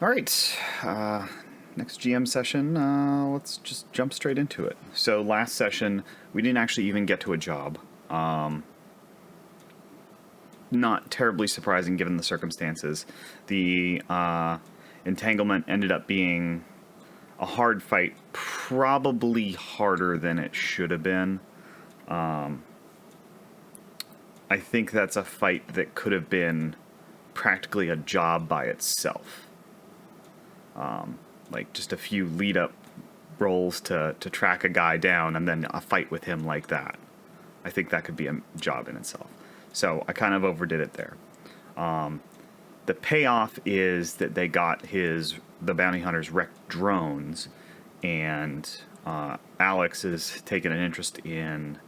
All right. Next GM session, let's just jump straight into it. So last session, we didn't actually even get to a job. Not terribly surprising given the circumstances. The entanglement ended up being a hard fight, probably harder than it should have been. I think that's a fight that could have been practically a job by itself. Like just a few lead up rolls to track a guy down and then a fight with him like that. I think that could be a job in itself. So I kind of overdid it there. The payoff is that they got the bounty hunter's wrecked drones, and Alex is taking an interest in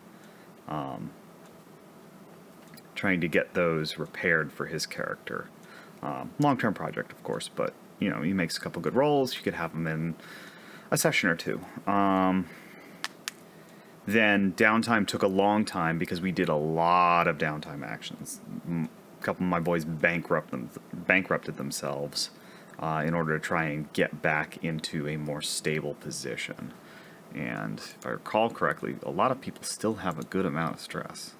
trying to get those repaired for his character. Long-term project, of course, but he makes a couple good rolls. You could have him in a session or two. Then downtime took a long time because we did a lot of downtime actions. A couple of my boys bankrupted themselves in order to try and get back into a more stable position. And if I recall correctly, a lot of people still have a good amount of stress.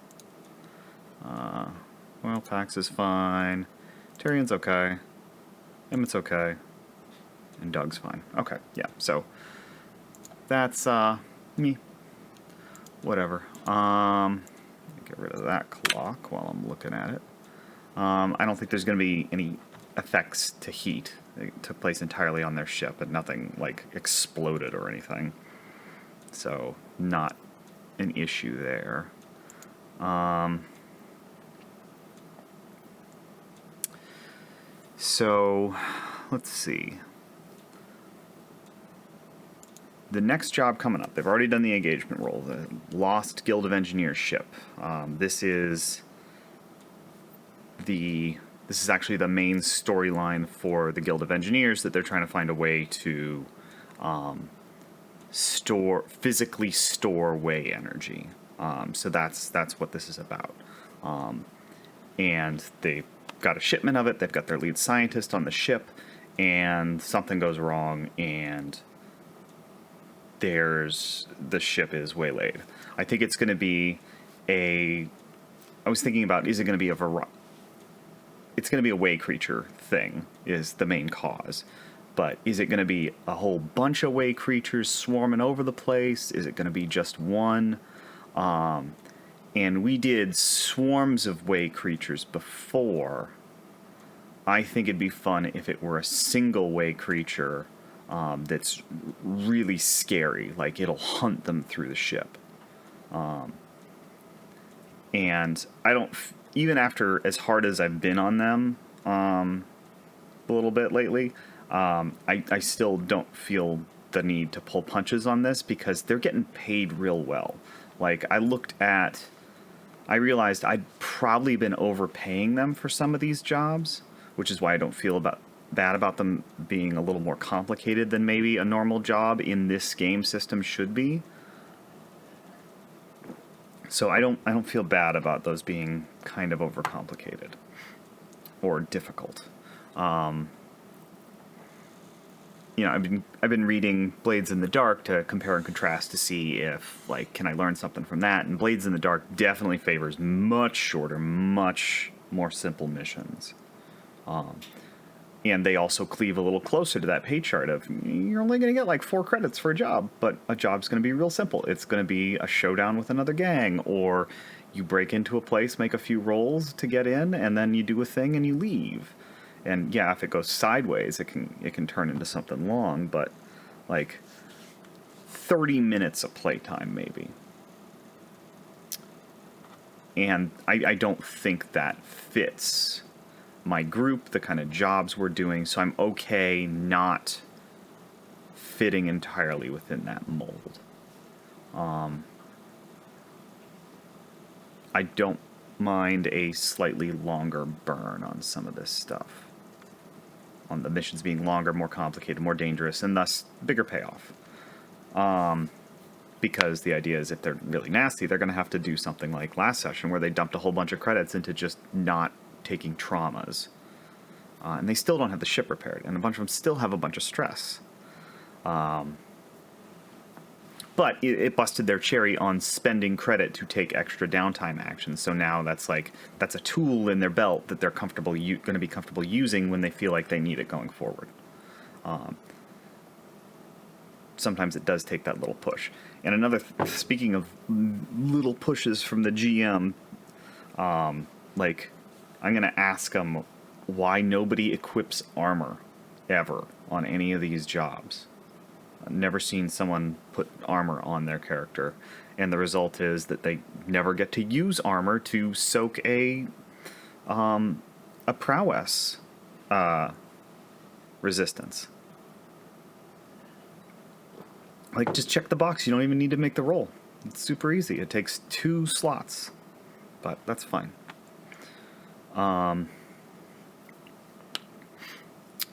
Oil Pax is fine. Tyrion's okay. Emmett's okay. And Doug's fine. Okay, yeah, so that's me. Whatever. Get rid of that clock while I'm looking at it. I don't think there's going to be any effects to heat. It took place entirely on their ship, and nothing like exploded or anything. So not an issue there. So let's see. The next job coming up, they've already done the engagement roll, the Lost Guild of Engineers ship. This is actually the main storyline for the Guild of Engineers, that they're trying to find a way to physically store way energy. So that's what this is about. And they've got a shipment of it. They've got their lead scientist on the ship, and something goes wrong, and the ship is waylaid. I think it's going to be I was thinking about, is it going to be it's going to be a way creature thing is the main cause. But is it going to be a whole bunch of way creatures swarming over the place? Is it going to be just one? And we did swarms of way creatures before. I think it'd be fun if it were a single way creature that's really scary, like it'll hunt them through the ship. And I don't, even after as hard as I've been on them a little bit lately, I still don't feel the need to pull punches on this because they're getting paid real well. Like I realized I'd probably been overpaying them for some of these jobs, which is why I don't feel bad about them being a little more complicated than maybe a normal job in this game system should be. So I don't feel bad about those being kind of overcomplicated or difficult. I've been reading Blades in the Dark to compare and contrast to see if can I learn something from that. And Blades in the Dark definitely favors much shorter, much more simple missions. And they also cleave a little closer to that pay chart of you're only going to get 4 credits for a job, but a job's going to be real simple. It's going to be a showdown with another gang, or you break into a place, make a few rolls to get in, and then you do a thing and you leave. And yeah, if it goes sideways, it can turn into something long, but 30 minutes of playtime maybe. And I don't think that fits my group, the kind of jobs we're doing, so I'm okay not fitting entirely within that mold. I don't mind a slightly longer burn on some of this stuff. On the missions being longer, more complicated, more dangerous, and thus bigger payoff. Because the idea is if they're really nasty, they're going to have to do something like last session where they dumped a whole bunch of credits into just not taking traumas. and they still don't have the ship repaired, and a bunch of them still have a bunch of stress. But it busted their cherry on spending credit to take extra downtime actions. So now that's a tool in their belt that they're going to be comfortable using when they feel like they need it going forward. Sometimes it does take that little push. And speaking of little pushes from the GM, I'm going to ask them why nobody equips armor ever on any of these jobs. I've never seen someone put armor on their character, and the result is that they never get to use armor to soak a prowess resistance. Just check the box. You don't even need to make the roll. It's super easy. It takes 2 slots, but that's fine.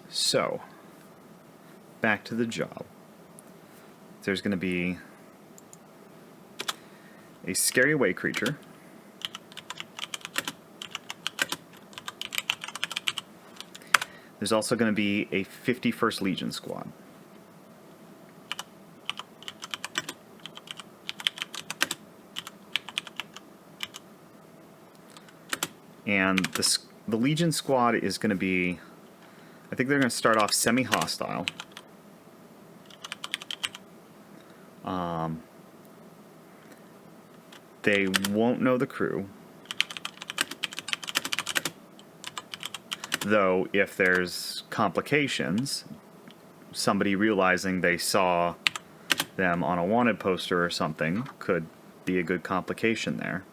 So, back to the job. There's going to be a scary away creature. There's also going to be a 51st Legion squad. And the Legion squad is going to be, I think they're going to start off semi-hostile. They won't know the crew. Though, if there's complications, somebody realizing they saw them on a wanted poster or something could be a good complication there.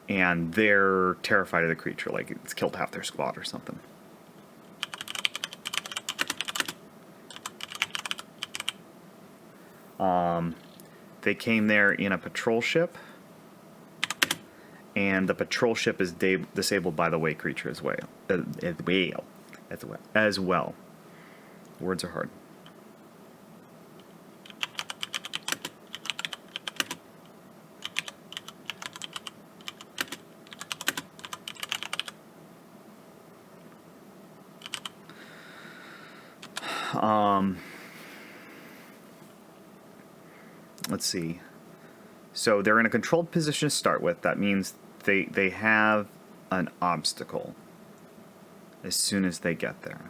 And they're terrified of the creature, like it's killed half their squad or something. They came there in a patrol ship, and the patrol ship is disabled by the way creature as well. As well. Words are hard. Let's see. So they're in a controlled position to start with. That means they have an obstacle as soon as they get there.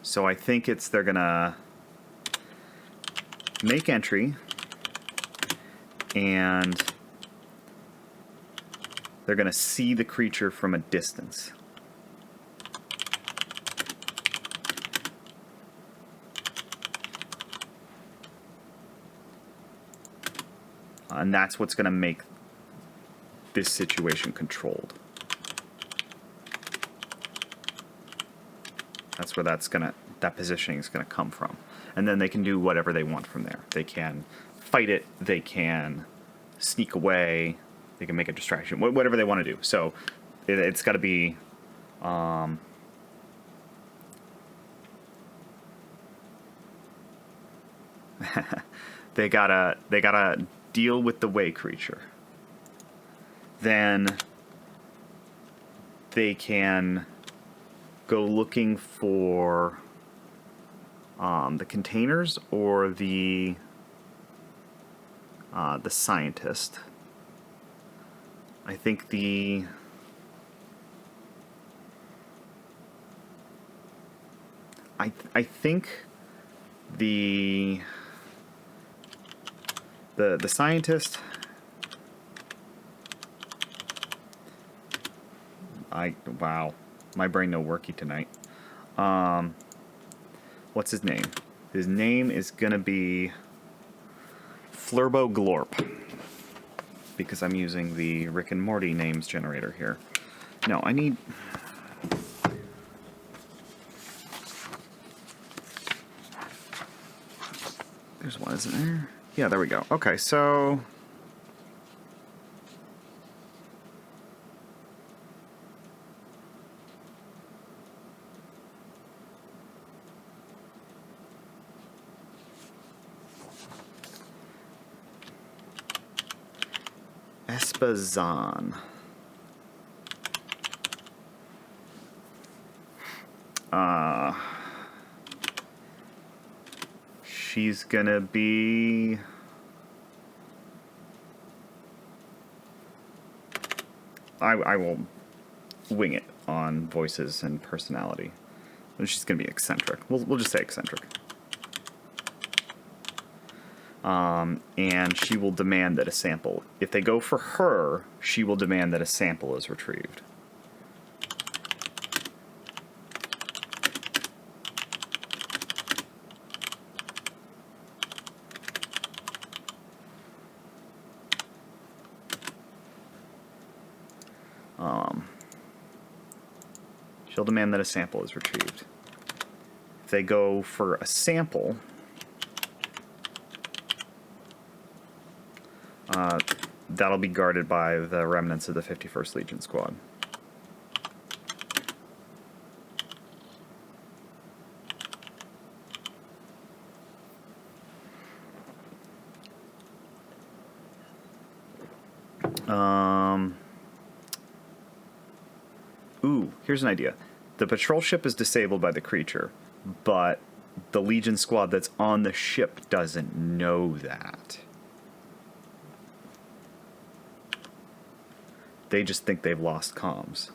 So I think they're gonna make entry, and they're gonna see the creature from a distance. And that's what's going to make this situation controlled. That's where that positioning is going to come from. And then they can do whatever they want from there. They can fight it, they can sneak away, they can make a distraction, whatever they want to do. So it's got to be they gotta deal with the way creature. Then they can go looking for the containers or the scientist. I think I think the scientist. Wow, my brain no worky tonight. What's his name? His name is gonna be Flurbo Glorp, because I'm using the Rick and Morty names generator here. No, I need. There's one, isn't there? Yeah, there we go. Okay, so Espazan. She's gonna be... I will wing it on voices and personality. She's gonna be eccentric. We'll just say eccentric. And she will demand that a sample... If they go for her, she will demand that a sample is retrieved. She'll demand that a sample is retrieved. If they go for a sample... that'll be guarded by the remnants of the 51st Legion squad. Ooh, here's an idea. The patrol ship is disabled by the creature, but the Legion squad that's on the ship doesn't know that. They just think they've lost comms.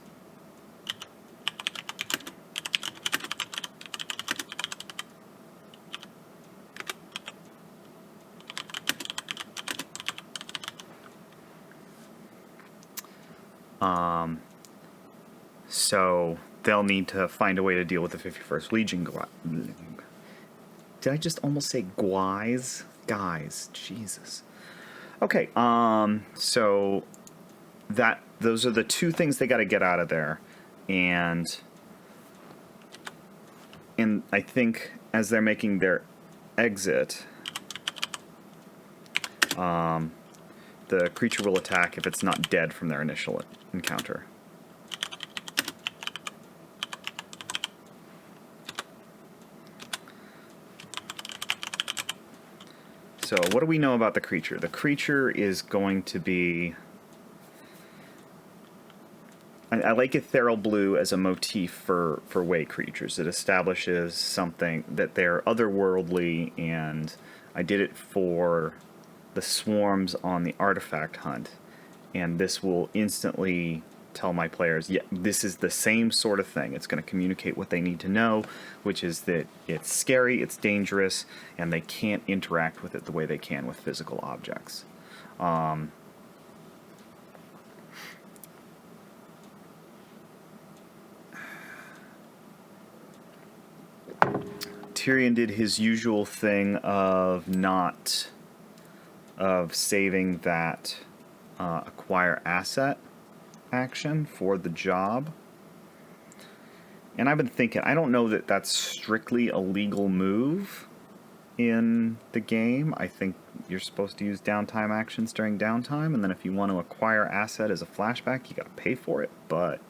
So they'll need to find a way to deal with the 51st Legion. Did I just almost say guys? Guys, Jesus. Okay, so those are the two things they got to get out of there, and I think as they're making their exit, the creature will attack if it's not dead from their initial encounter. So what do we know about the creature? The creature is going to be... I like ethereal blue as a motif for way creatures. It establishes something that they're otherworldly, and I did it for the swarms on the artifact hunt, and this will instantly tell my players, yeah, this is the same sort of thing. It's going to communicate what they need to know, which is that it's scary, it's dangerous, and they can't interact with it the way they can with physical objects. Tyrion did his usual thing of saving that acquire asset action for the job. And I've been thinking, I don't know that that's strictly a legal move in the game. I think you're supposed to use downtime actions during downtime, and then if you want to acquire asset as a flashback, you gotta pay for it. But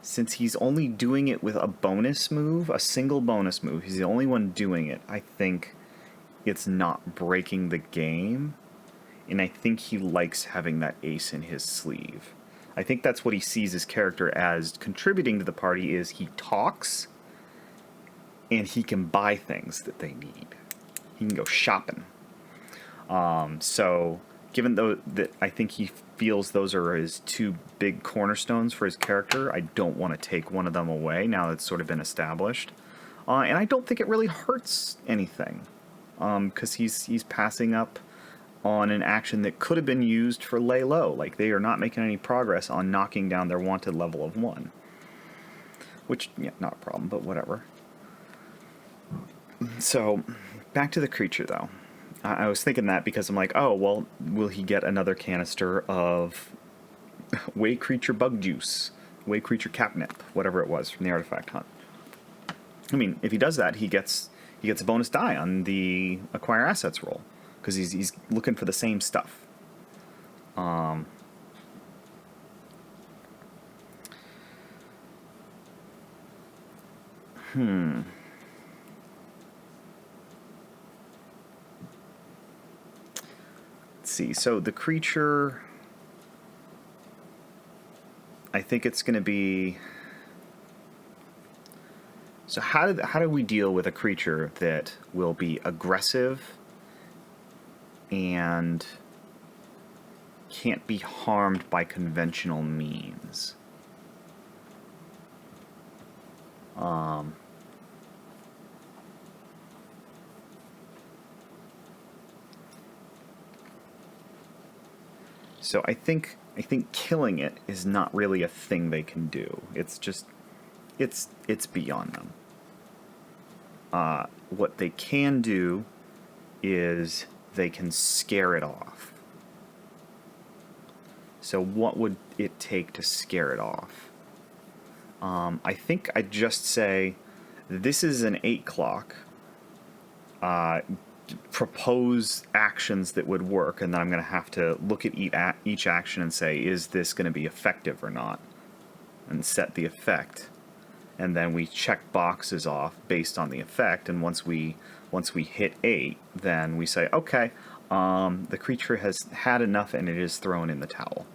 since he's only doing it with a bonus move, a single bonus move, he's the only one doing it, I think it's not breaking the game, and I think he likes having that ace in his sleeve. I think that's what he sees his character as contributing to the party, is he talks, and he can buy things that they need. He can go shopping. So, given though that I think he feels those are his two big cornerstones for his character, I don't want to take one of them away now that's sort of been established. And I don't think it really hurts anything, because he's passing up on an action that could have been used for lay low. Like, they are not making any progress on knocking down their wanted level of 1. Which, yeah, not a problem, but whatever. So, back to the creature, though. I was thinking that because I'm like, oh, well, will he get another canister of way creature bug juice, way creature catnip, whatever it was from the artifact hunt? I mean, if he does that, he gets a bonus die on the acquire assets roll, because he's looking for the same stuff. let's see. So the creature, I think it's going to be... So how do we deal with a creature that will be aggressive and can't be harmed by conventional means? So I think killing it is not really a thing they can do. It's just it's beyond them. What they can do is they can scare it off. So what would it take to scare it off? I think I'd just say, this is an 8 clock. Propose actions that would work, and then I'm going to have to look at each action and say, is this going to be effective or not? And set the effect. And then we check boxes off based on the effect, and once we hit 8, then we say, okay, the creature has had enough and it is thrown in the towel.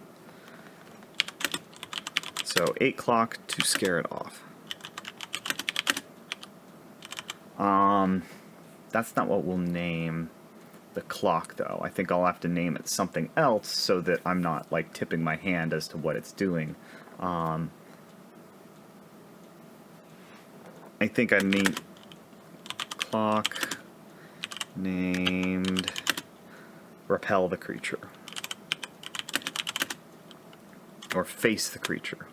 So 8 clock to scare it off. That's not what we'll name the clock, though. I think I'll have to name it something else so that I'm not, like, tipping my hand as to what it's doing. I think I named clock named repel the creature. Or face the creature.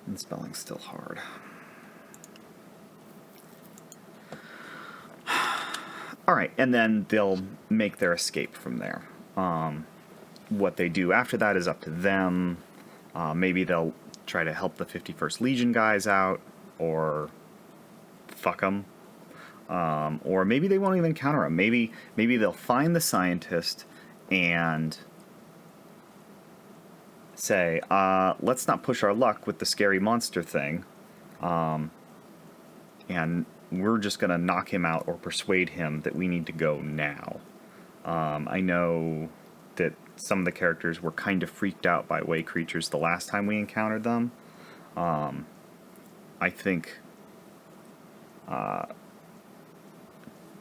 And spelling's still hard. Alright, and then they'll make their escape from there. What they do after that is up to them. Maybe they'll try to help the 51st Legion guys out, or fuck them. Or maybe they won't even counter them. Maybe they'll find the scientist and say, let's not push our luck with the scary monster thing, and we're just going to knock him out or persuade him that we need to go now. I know that some of the characters were kind of freaked out by way creatures the last time we encountered them. I think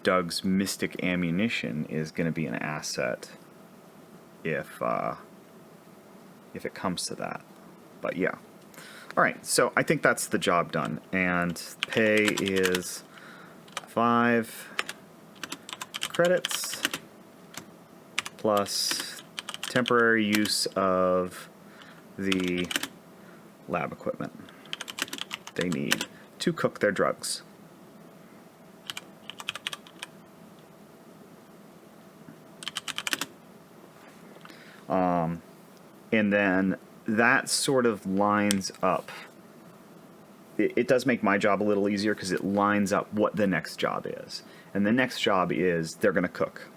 Doug's Mystic Ammunition is going to be an asset if it comes to that. But yeah. Alright, so I think that's the job done. And pay is 5 credits plus temporary use of the lab equipment they need to cook their drugs. And then that sort of lines up. It does make my job a little easier because it lines up what the next job is. And the next job is they're going to cook.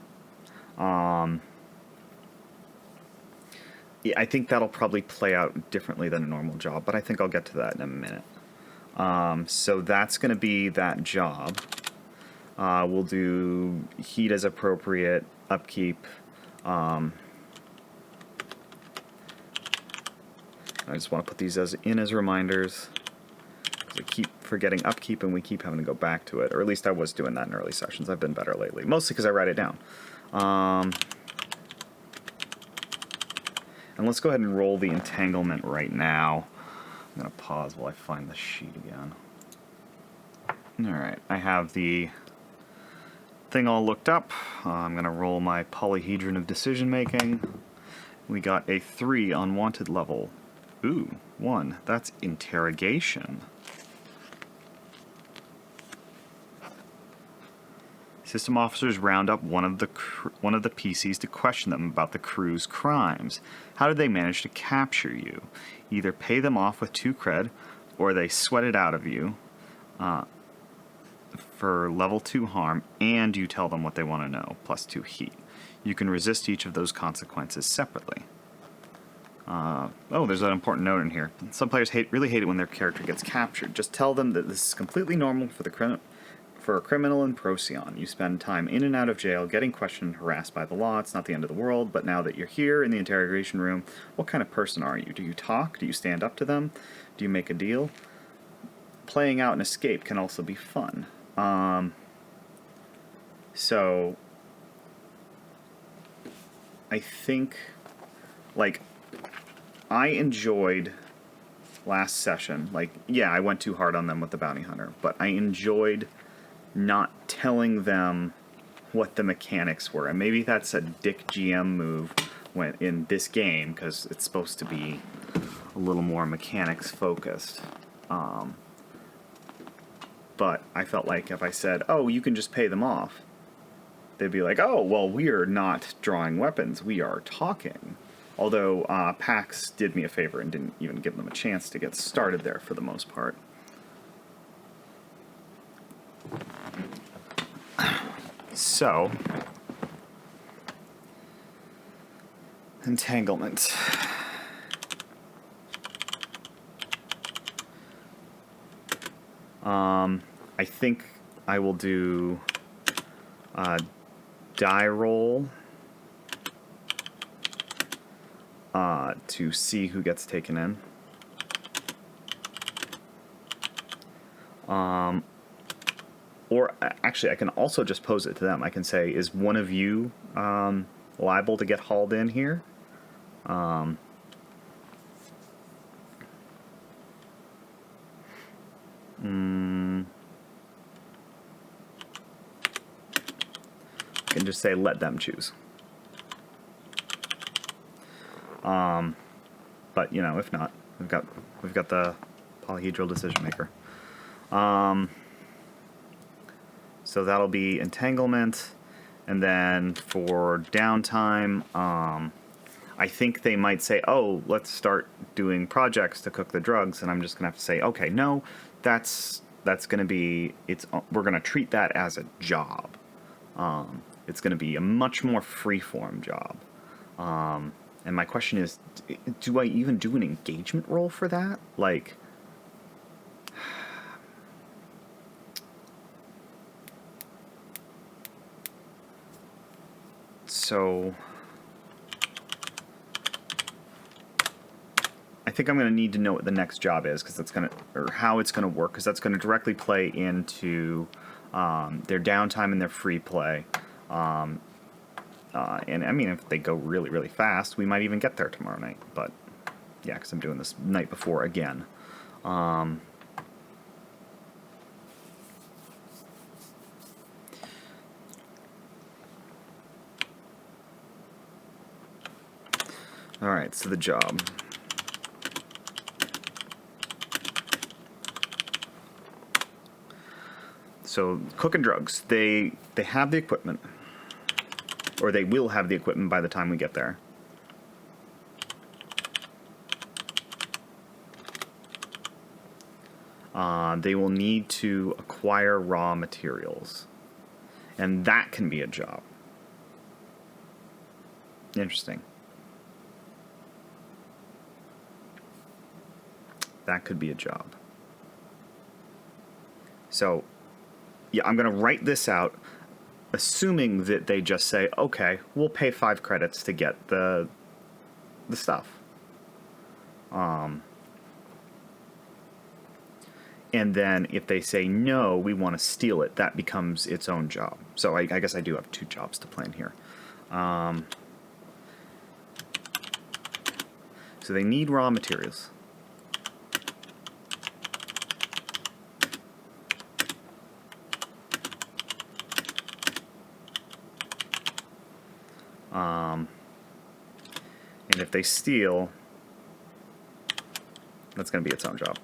I think that'll probably play out differently than a normal job, but I think I'll get to that in a minute. So that's going to be that job. We'll do heat as appropriate, upkeep. I just want to put these as reminders, because I keep forgetting upkeep and we keep having to go back to it. Or at least I was doing that in early sessions. I've been better lately, mostly because I write it down. And let's go ahead and roll the entanglement right now. I'm going to pause while I find the sheet again. Alright, I have the thing all looked up. I'm going to roll my polyhedron of decision making. We got a 3 on wanted level. Ooh, 1. That's interrogation. System officers round up one of the PCs to question them about the crew's crimes. How did they manage to capture you? Either pay them off with 2 cred, or they sweat it out of you for level 2 harm, and you tell them what they want to know, plus 2 heat. You can resist each of those consequences separately. Oh, there's an important note in here. Some players really hate it when their character gets captured. Just tell them that this is completely normal for the for a criminal in Procyon. You spend time in and out of jail, getting questioned and harassed by the law. It's not the end of the world, but now that you're here in the interrogation room, what kind of person are you? Do you talk? Do you stand up to them? Do you make a deal? Playing out an escape can also be fun. So I think, like, I enjoyed last session. Like, yeah, I went too hard on them with the bounty hunter, but I enjoyed not telling them what the mechanics were. And maybe that's a dick GM move when in this game, because it's supposed to be a little more mechanics focused. But I felt like if I said, oh, you can just pay them off, they'd be like, oh, well, we're not drawing weapons, we are talking. Although Pax did me a favor and didn't even give them a chance to get started there for the most part. So, entanglement. I think I will do die roll to see who gets taken in. Or actually, I can also just pose it to them. I can say, is one of you liable to get hauled in here? I can just say, let them choose. But you know, if not, we've got the polyhedral decision maker. So that'll be entanglement, and then for downtime, I think they might say, "Oh, let's start doing projects to cook the drugs," and I'm just gonna have to say, "Okay, no, that's gonna be we're gonna treat that as a job. It's gonna be a much more free-form job." And my question is, do I even do an engagement roll for that? Like, so I think I'm going to need to know what the next job is, because that's going to, or how it's going to work, because that's going to directly play into their downtime and their free play. And I mean, if they go really, really fast, we might even get there tomorrow night. But yeah, because I'm doing this night before again. All right, so the job. So cooking drugs, they have the equipment, or they will have the equipment by the time we get there. They will need to acquire raw materials, and that can be a job. Interesting. That could be a job. So, yeah, I'm going to write this out, assuming that they just say, okay, we'll pay 5 credits to get the stuff. And then if they say, no, we want to steal it, that becomes its own job. So I guess I do have 2 jobs to plan here. So they need raw materials. And if they steal, that's going to be its own job.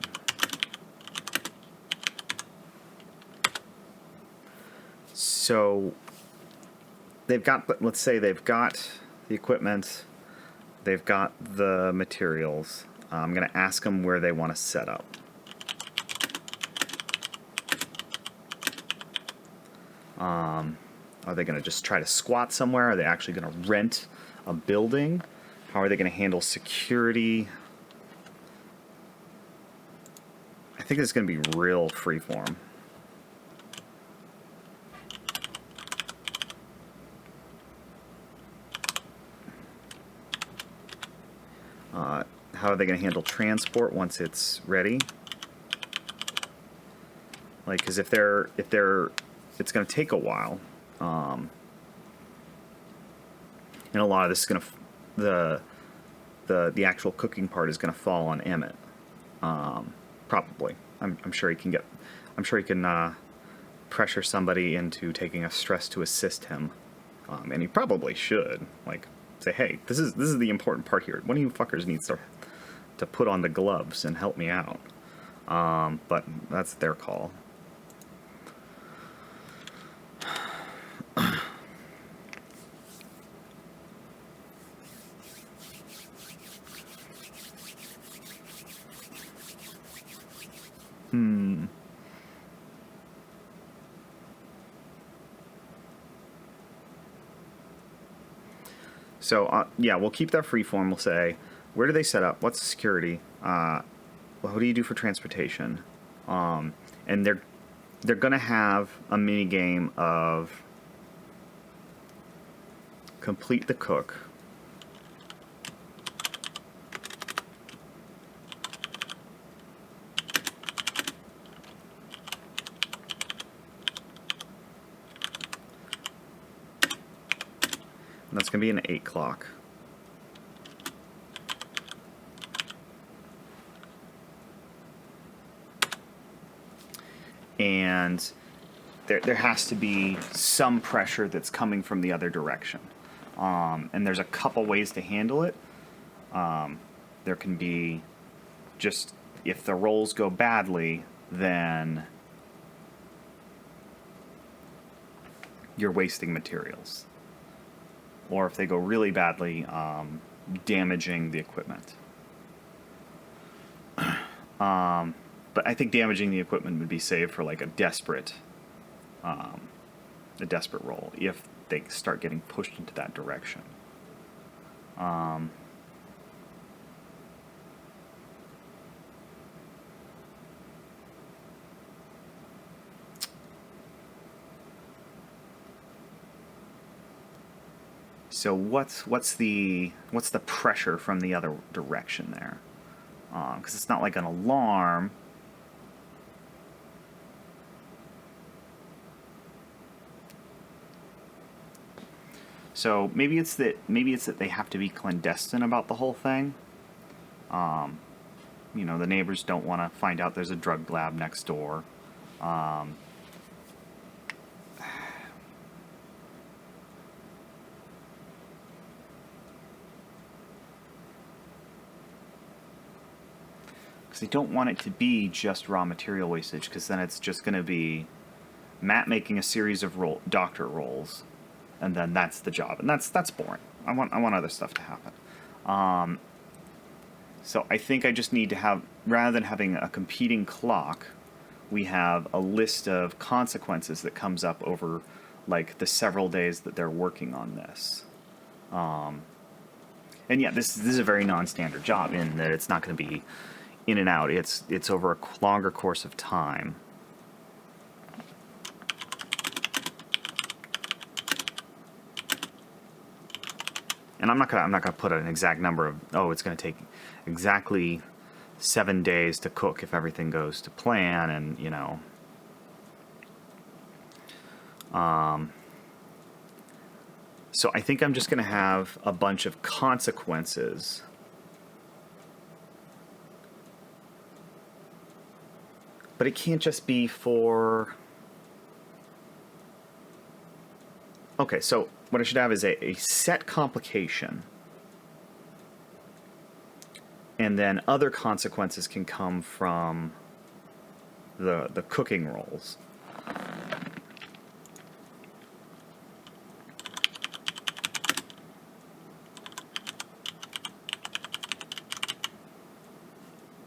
So they've got, let's say they've got the equipment, they've got the materials. I'm going to ask them where they want to set up. Are they going to just try to squat somewhere? Are they actually going to rent a building? How are they going to handle security? I think it's going to be real freeform. are they going to handle transport once it's ready? Like, because if they're, it's going to take a while. And a lot of this is going to, the actual cooking part is going to fall on Emmett. Probably. I'm sure he can get, I'm sure he can pressure somebody into taking a stress to assist him. And he probably should. Like, say, hey, this is the important part here. One of you fuckers needs to put on the gloves and help me out. But that's their call. So, yeah, we'll keep that freeform. We'll say, where do they set up? What's the security? What do you do for transportation? And they're going to have a mini game of complete the cook. And that's going to be an 8 clock. And there has to be some pressure that's coming from the other direction. And there's a couple ways to handle it. There can be just, if the rolls go badly, then you're wasting materials. Or if they go really badly, damaging the equipment. But I think damaging the equipment would be saved for like a desperate roll if they start getting pushed into that direction. So what's the pressure from the other direction there? Because it's not like an alarm. So maybe it's that they have to be clandestine about the whole thing. You know, the neighbors don't want to find out there's a drug lab next door. Because they don't want it to be just raw material wastage, because then it's just going to be Matt making a series of doctor rolls, and then that's the job, and that's boring. I want other stuff to happen. So I think I just need to have, rather than having a competing clock, we have a list of consequences that comes up over like the several days that they're working on this. And yeah, this is a very non-standard job in that it's not going to be in and out. It's over a longer course of time. And I'm not gonna put an exact number of, oh, it's going to take exactly 7 days to cook if everything goes to plan, and you know. So I think I'm just going to have a bunch of consequences. But it can't just be for... Okay, so what I should have is a set complication. And then other consequences can come from the cooking rolls.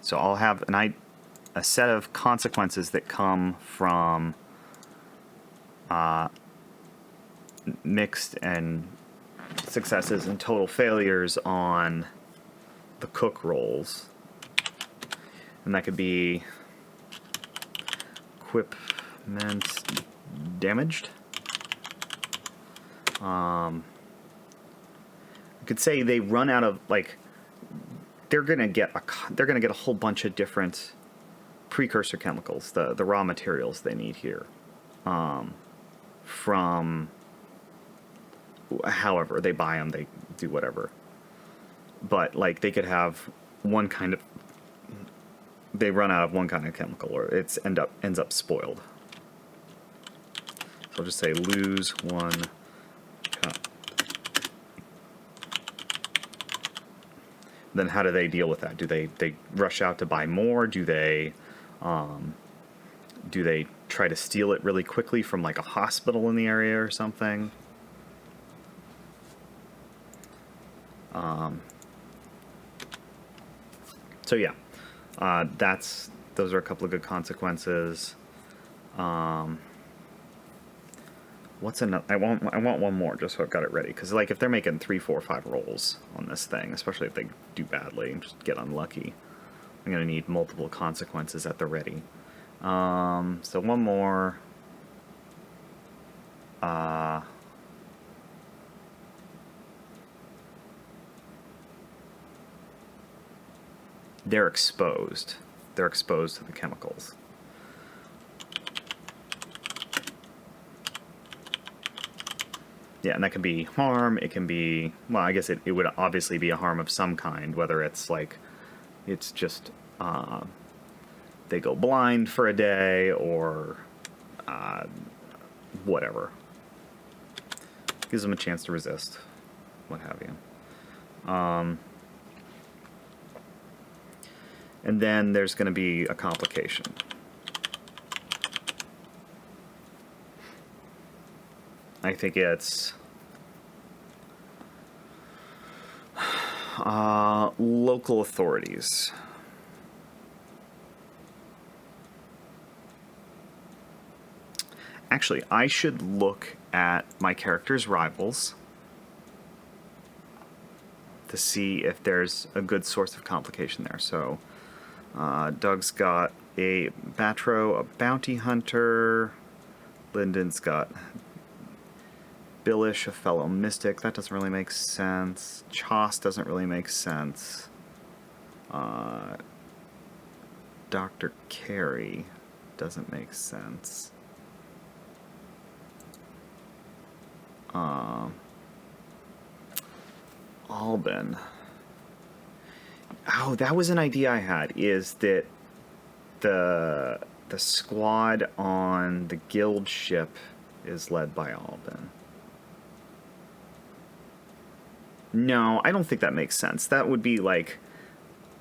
So I'll have a set of consequences that come from mixed and successes and total failures on the cook rolls. And that could be equipment damaged. I could say they run out of, like, they're gonna get a whole bunch of different precursor chemicals, the raw materials they need here, from however they buy them, they do whatever. But like they could have one kind of, they run out of one kind of chemical, or ends up spoiled. So I'll just say lose one cup. Then how do they deal with that? Do they rush out to buy more? Do they try to steal it really quickly from like a hospital in the area or something? So yeah, those are a couple of good consequences. What's another? I want one more just so I've got it ready, because like if they're making 3, 4, 5 rolls on this thing, especially if they do badly and just get unlucky, I'm gonna need multiple consequences at the ready. So one more. They're exposed. They're exposed to the chemicals. Yeah, and that can be harm. It can be, well, I guess it would obviously be a harm of some kind, whether it's like, it's just, they go blind for a day, or whatever. Gives them a chance to resist, what have you. And then there's going to be a complication. I think it's local authorities. Actually, I should look at my character's rivals to see if there's a good source of complication there. So Doug's got a Batro, a bounty hunter. Lyndon's got Billish, a fellow mystic. That doesn't really make sense. Choss doesn't really make sense. Dr. Carey doesn't make sense. Alban. Oh, that was an idea I had, is that the squad on the guild ship is led by Alban. No, I don't think that makes sense. That would be like,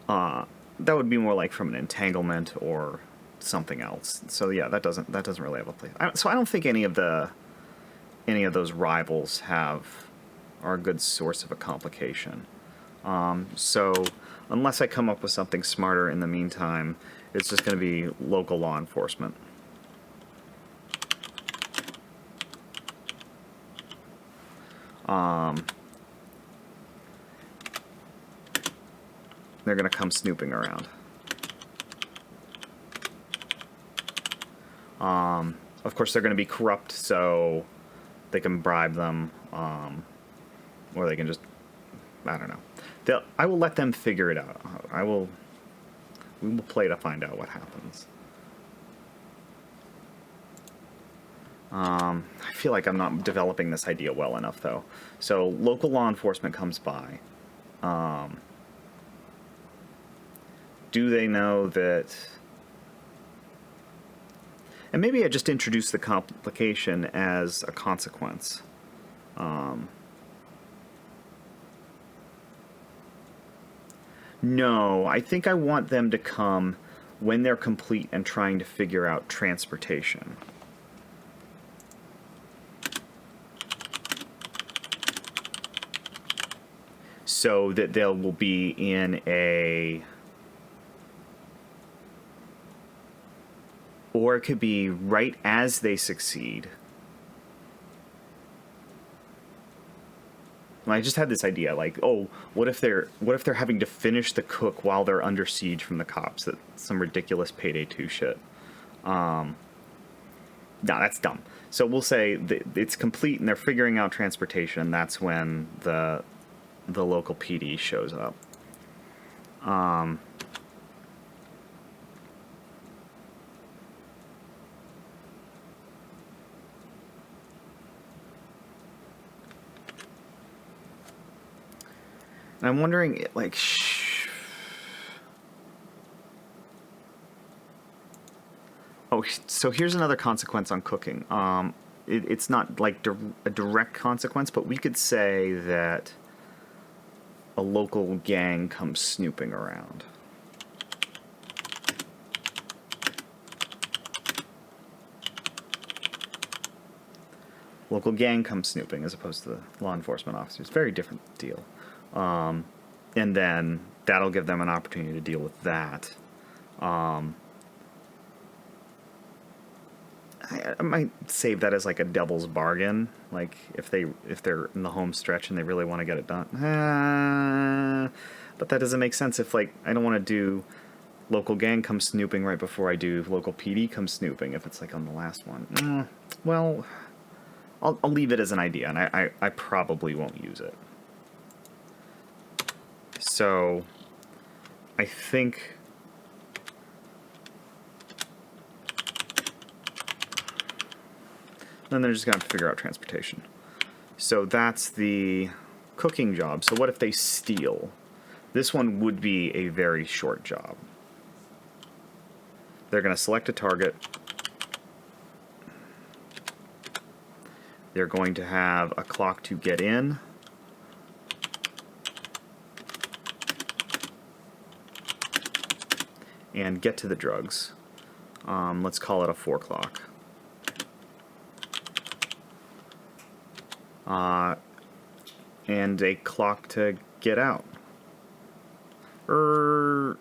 that would be more like from an entanglement or something else. So yeah, that doesn't really have a place. So I don't think any of those rivals are a good source of a complication. So unless I come up with something smarter in the meantime, it's just going to be local law enforcement. They're going to come snooping around. Of course, they're going to be corrupt, so they can bribe them, or they can just, I don't know. I will let them figure it out. We will play to find out what happens. I feel like I'm not developing this idea well enough, though. So local law enforcement comes by. Do they know that... And maybe I just introduce the complication as a consequence. No, I think I want them to come when they're complete and trying to figure out transportation. So that they will be in a... Or it could be right as they succeed. I just had this idea, like, oh, what if they're having to finish the cook while they're under siege from the cops? That's some ridiculous Payday 2 shit. No, that's dumb. So we'll say that it's complete and they're figuring out transportation. That's when the local PD shows up. And I'm wondering, like, oh, so here's another consequence on cooking. It's not like a direct consequence, but we could say that a local gang comes snooping around. Local gang comes snooping as opposed to the law enforcement officers. Very different deal. And then that'll give them an opportunity to deal with that. I might save that as like a devil's bargain. Like if they're in the home stretch and they really want to get it done. But that doesn't make sense if, like, I don't want to do local gang come snooping right before I do local PD come snooping if it's like on the last one. Well, I'll leave it as an idea, and I probably won't use it. So I think then they're just going to have to figure out transportation. So that's the cooking job. So what if they steal? This one would be a very short job. They're going to select a target. They're going to have a clock to get in. And get to the drugs. Let's call it a 4 o'clock. And a clock to get out. Should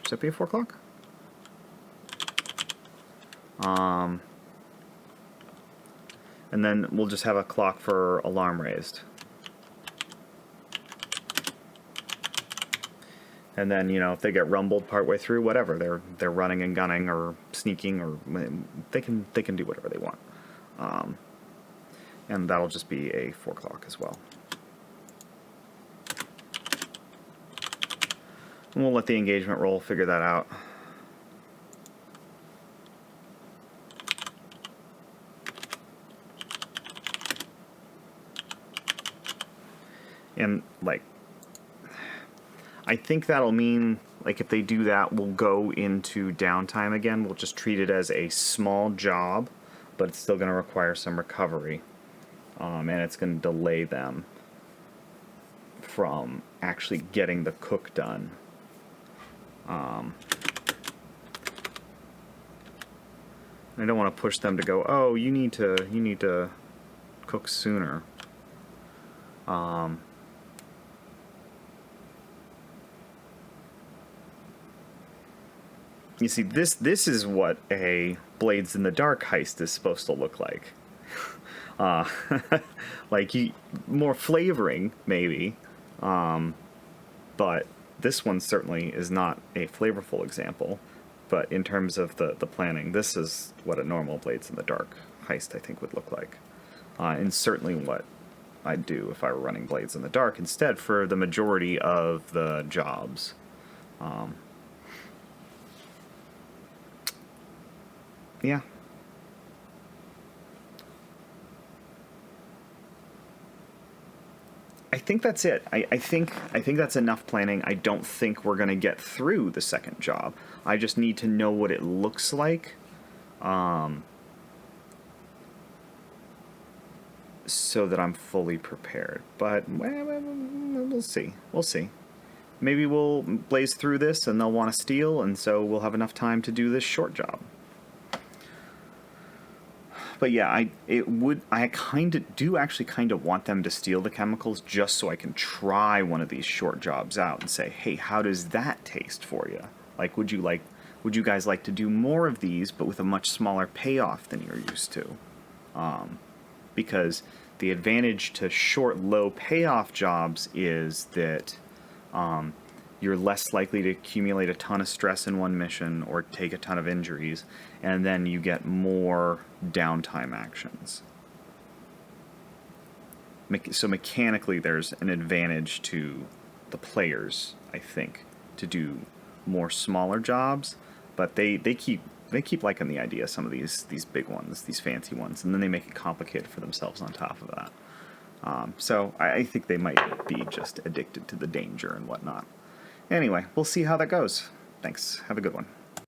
that be a 4 o'clock? And then we'll just have a clock for alarm raised. And then, you know, if they get rumbled partway through, whatever, they're running and gunning or sneaking, or they can do whatever they want. And that'll just be a 4 o'clock as well. And we'll let the engagement roll figure that out. And, like, I think that'll mean, like, if they do that, we'll go into downtime again. We'll just treat it as a small job, but it's still going to require some recovery. And it's going to delay them from actually getting the cook done. I don't want to push them to go, oh, you need to cook sooner. You see, this is what a Blades in the Dark heist is supposed to look like. Like, more flavoring, maybe. But this one certainly is not a flavorful example. But in terms of the planning, this is what a normal Blades in the Dark heist, I think, would look like. And certainly what I'd do if I were running Blades in the Dark instead for the majority of the jobs. Yeah. I think that's it. I think that's enough planning. I don't think we're going to get through the second job. I just need to know what it looks like. So that I'm fully prepared. But we'll see. We'll see. Maybe we'll blaze through this and they'll want to steal, and so we'll have enough time to do this short job. But yeah, I kind of want them to steal the chemicals just so I can try one of these short jobs out and say, hey, how does that taste for you? Like, would you guys like to do more of these, but with a much smaller payoff than you're used to? Because the advantage to short, low payoff jobs is that you're less likely to accumulate a ton of stress in one mission or take a ton of injuries, and then you get more downtime actions. So mechanically, there's an advantage to the players, I think, to do more smaller jobs, but they keep liking the idea of some of these big ones, these fancy ones, and then they make it complicated for themselves on top of that. So I think they might be just addicted to the danger and whatnot. Anyway, we'll see how that goes. Thanks. Have a good one.